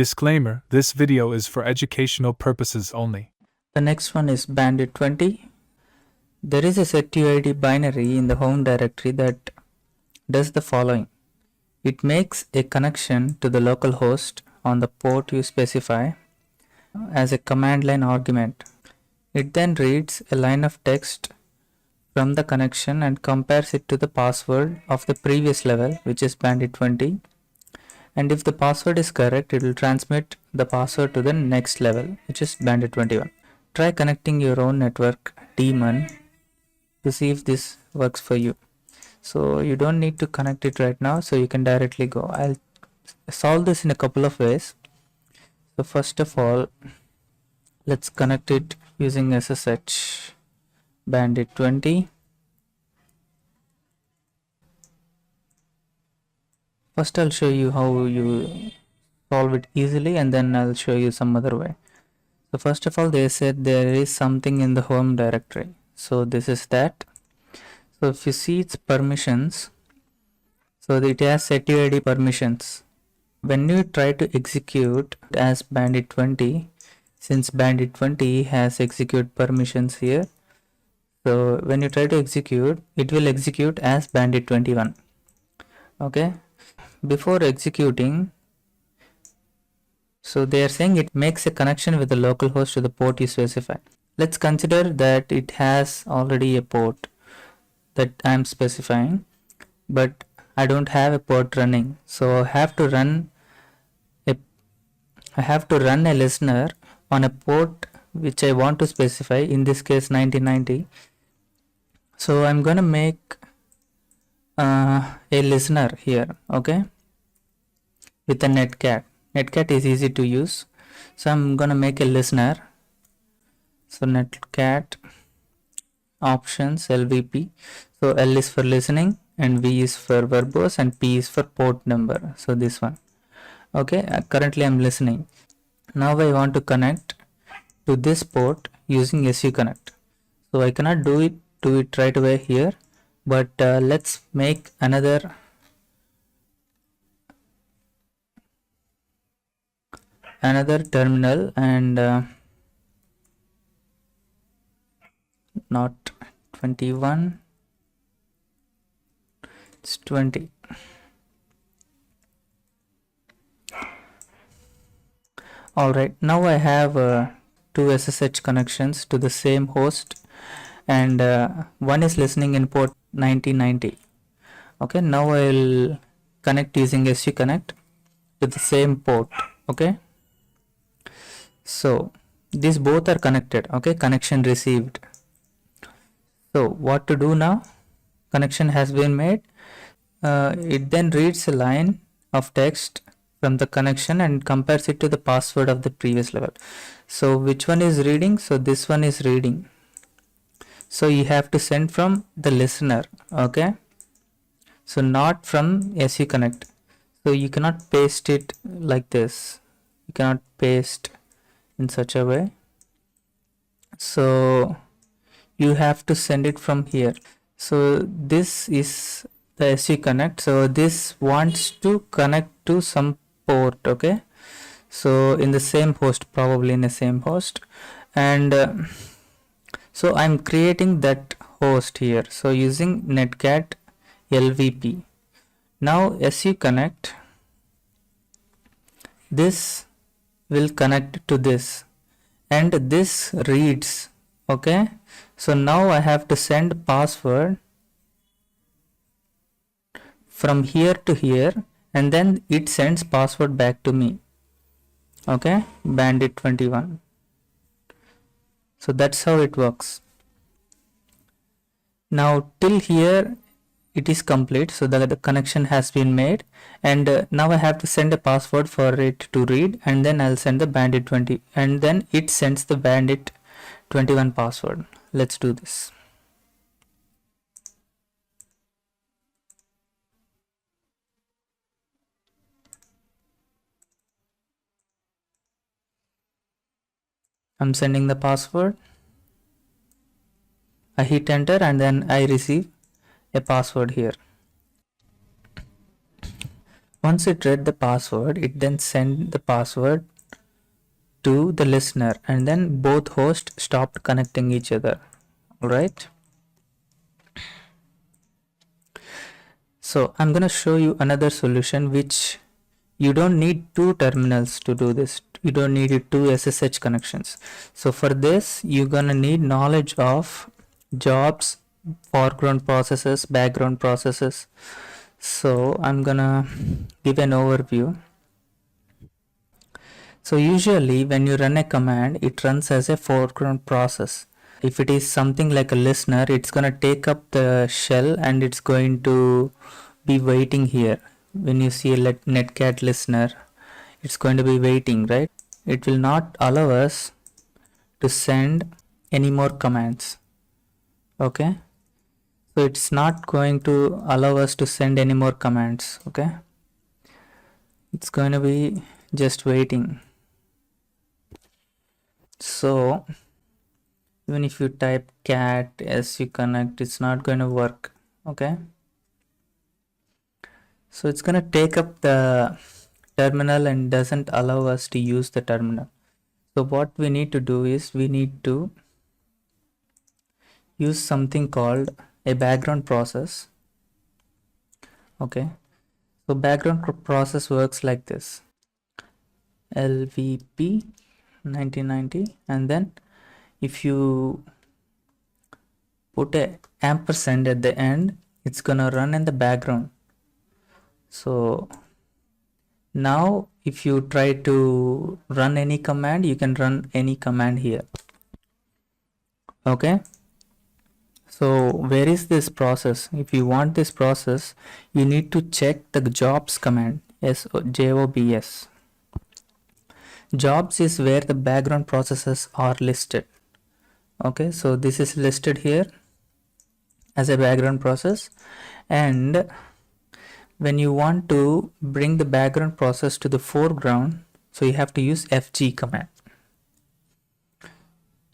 Disclaimer: this video is for educational purposes only. The next one is Bandit 20. There is a SUID binary in the home directory that does the following. It makes a connection to the local host on the port you specify as a command line argument. It then reads a line of text from the connection and compares it to the password of the previous level, which is Bandit 20. And if the password is correct, it will transmit the password to the next level, which is Bandit 21. Try connecting your own network daemon to see if this works for you. So you don't need to connect it right now, so you can directly go. I'll solve this in a couple of ways. So first of all, let's connect it using SSH Bandit 20. First I'll show you how you solve it easily, and then I'll show you some other way. So first of all, they said there is something in the home directory. So this is that. So if you see its permissions, so it has SUID permissions. When you try to execute as Bandit 20, since Bandit 20 has execute permissions here, so when you try to execute, it will execute as Bandit 21. Okay. Before executing, so they are saying it makes a connection with the local host to the port you specify. Let's consider that it has already a port that I am specifying, but I don't have a port running. So I have to run a listener on a port which I want to specify, in this case 1990. So I'm gonna make a listener here, okay, with a netcat. Netcat is easy to use, so I'm gonna make a listener. So netcat options LVP. So L is for listening, and V is for verbose, and P is for port number. So this one, okay. Currently I'm listening. Now I want to connect to this port using SU connect. So I cannot do it right away here, but let's make another terminal, and not 21, it's 20. Alright, now I have two SSH connections to the same host, and one is listening in port 1990. Okay, now I will connect using SU connect to the same port. Okay, so these both are connected. Okay, connection received. So what to do now? Connection has been made. It then reads a line of text from the connection and compares it to the password of the previous level. So which one is reading? So this one is reading. So you have to send from the listener. Okay, so not from SU connect. So you cannot paste it like this. You cannot paste in such a way. So you have to send it from here. So this is the SU connect. So this wants to connect to some port. Okay, so in the same host, probably in the same host, and so I'm creating that host here. So using netcat LVP. Now SU connect, this will connect to this, and this reads. Okay, so now I have to send password from here to here, and then it sends password back to me. Okay, Bandit 21. So that's how it works. Now till here it is complete, so the connection has been made, and now I have to send a password for it to read, and then I'll send the Bandit 20, and then it sends the Bandit 21 password. Let's do this. I'm sending the password. I hit enter, and then I receive a password here. Once it read the password, it then sent the password to the listener, and then both hosts stopped connecting each other. Alright. So I'm gonna show you another solution which you don't need two terminals to do this. You don't need two SSH connections. So for this, you're gonna need knowledge of jobs, foreground processes, background processes. So I'm gonna give an overview. So usually when you run a command, it runs as a foreground process. If it is something like a listener, it's gonna take up the shell and it's going to be waiting here. When you see a netcat listener, it's going to be waiting, right? It will not allow us to send any more commands. Okay, so it's not going to allow us to send any more commands. Okay, it's going to be just waiting. So even if you type cat su connect, it's not going to work. Okay, so it's going to take up the terminal and doesn't allow us to use the terminal. So what we need to do is we need to use something called a background process. Okay, so background process works like this: LVP 1990, and then if you put a ampersand at the end, it's gonna run in the background. So now if you try to run any command, you can run any command here. Okay, so where is this process? If you want this process, you need to check the jobs command, jobs. Jobs is where the background processes are listed. Okay, so this is listed here as a background process, and when you want to bring the background process to the foreground, so you have to use fg command.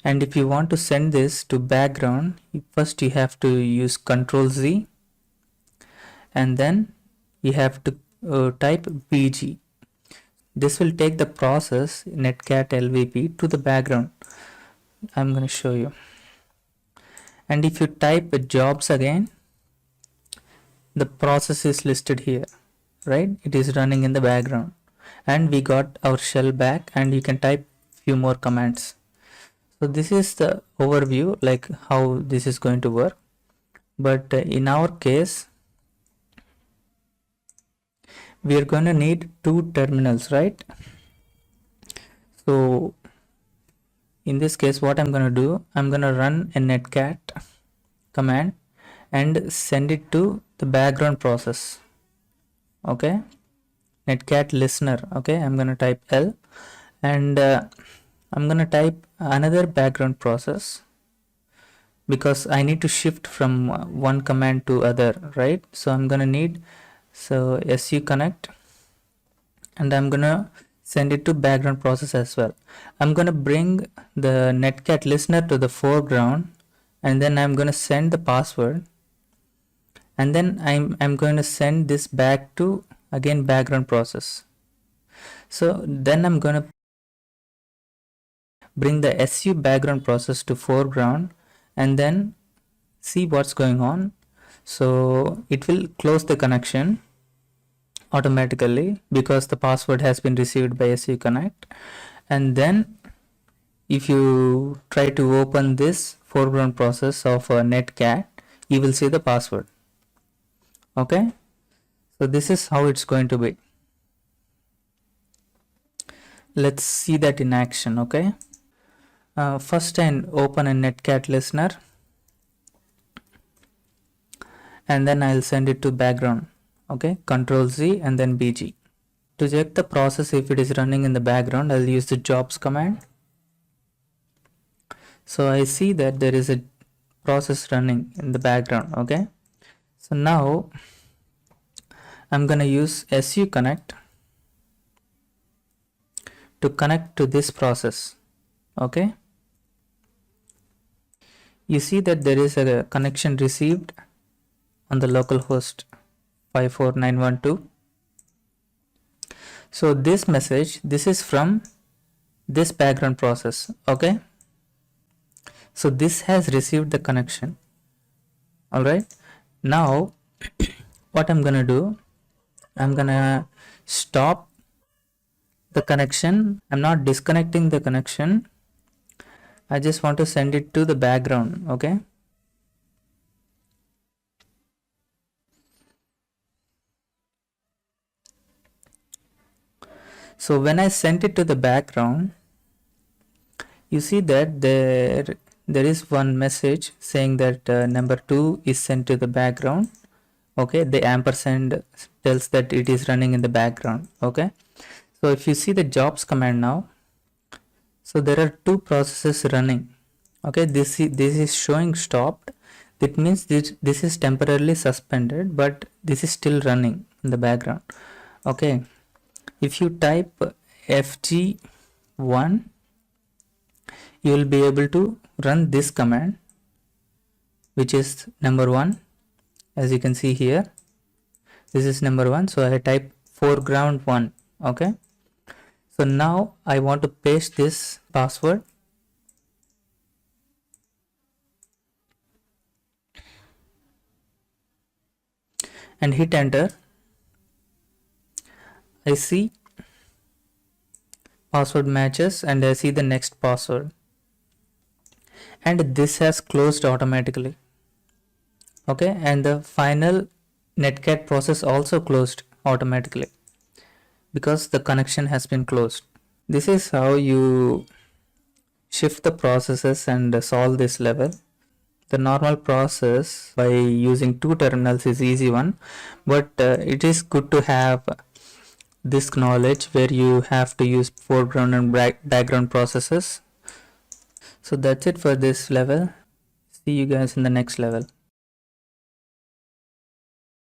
And if you want to send this to background, first you have to use Ctrl Z, and then you have to type bg. This will take the process netcat lvp to the background. I'm going to show you. And if you type jobs again, the process is listed here, right? It is running in the background, and we got our shell back, and you can type few more commands. So this is the overview, like how this is going to work. But in our case, we are going to need two terminals, right? So in this case, what I'm going to do, I'm going to run a netcat command and send it to the background process. Okay, netcat listener. Okay, I'm going to type L, and I'm going to type another background process because I need to shift from one command to other, right? So I'm going to need su connect, and I'm going to send it to background process as well. I'm going to bring the netcat listener to the foreground, and then I'm going to send the password, and then I'm going to send this back to again background process. So then I'm going to bring the su background process to foreground and then see what's going on. So it will close the connection automatically because the password has been received by su connect. And then if you try to open this foreground process of netcat, you will see the password. Okay, so this is how it's going to be. Let's see that in action. Okay, first I open a netcat listener, and then I'll send it to background. Okay, Ctrl Z and then bg. To check the process if it is running in the background, I'll use the jobs command. So I see that there is a process running in the background. Okay, so now I'm gonna use su connect to connect to this process. Okay, you see that there is a connection received on the local host 54912. So this message, this is from this background process. Okay, so this has received the connection. All right, now what I'm gonna do, I'm gonna stop the connection. I'm not disconnecting the connection. I just want to send it to the background. Okay, so when I sent it to the background, you see that there is one message saying that number 2 is sent to the background. Okay, the ampersand tells that it is running in the background. Okay, so if you see the jobs command now, so there are two processes running. Okay, this is showing stopped. That means this is temporarily suspended, but this is still running in the background. Okay, if you type fg1, you will be able to run this command, which is number 1. As you can see here, this is number 1. So I type foreground 1. Okay, so now I want to paste this password, and hit enter. I see password matches and I see the next password, and this has closed automatically. Okay, and the final netcat process also closed automatically because the connection has been closed. This is how you shift the processes and solve this level. The normal process by using two terminals is easy one, but it is good to have this knowledge where you have to use foreground and background processes. So that's it for this level. See you guys in the next level.